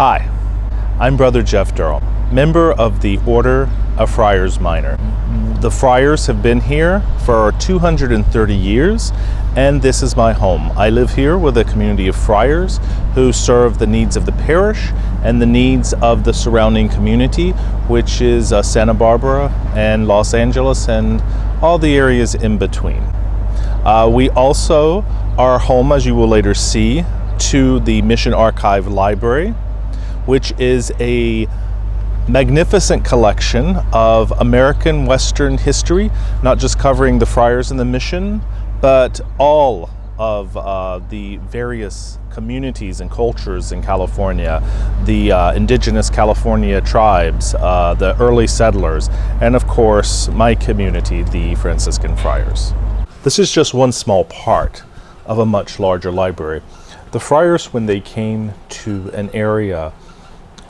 Hi, I'm Brother Jeff Durham, member of the Order of Friars Minor. The Friars have been here for 230 years, and this is my home. I live here with a community of friars who serve the needs of the parish and the needs of the surrounding community, which is Santa Barbara and Los Angeles and all the areas in between. We also are home, as you will later see, to the Mission Archive Library, which is a magnificent collection of American Western history, not just covering the friars and the mission, but all of the various communities and cultures in California, the indigenous California tribes, the early settlers, and of course my community, the Franciscan Friars. This is just one small part of a much larger library. The friars, when they came to an area,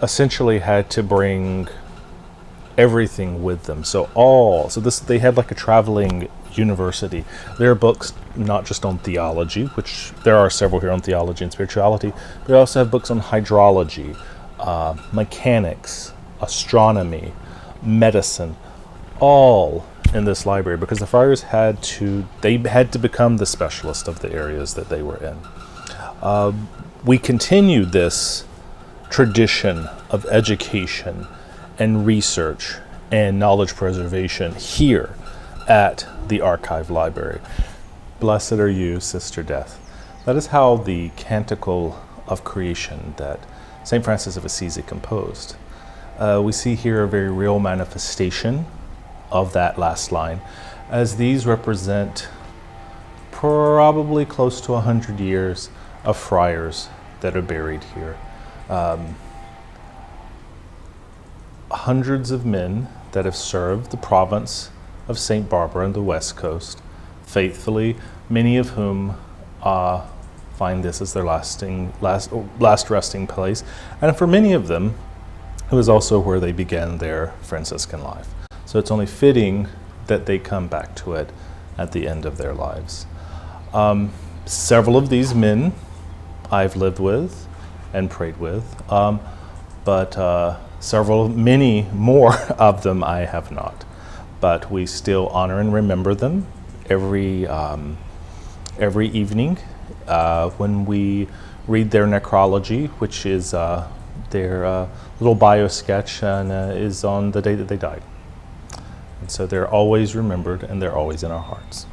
essentially had to bring everything with them. They had like a traveling university. There are books not just on theology, which there are several here on theology and spirituality, but they also have books on hydrology, mechanics, astronomy, medicine, all in this library, because the friars had to become the specialist of the areas that they were in. We continue this tradition of education and research and knowledge preservation here at the Archive Library. Blessed are you, Sister Death. That is how the Canticle of Creation that St. Francis of Assisi composed. We see here a very real manifestation of that last line, as these represent probably close to 100 years of friars that are buried here. Hundreds of men that have served the province of St. Barbara and the West Coast faithfully, many of whom find this as their last resting place. And for many of them, it was also where they began their Franciscan life. So it's only fitting that they come back to it at the end of their lives. Several of these men I've lived with and prayed with, but many more of them I have not. But we still honor and remember them every evening when we read their necrology, which is their little bio sketch, and is on the day that they died. And so they're always remembered and they're always in our hearts.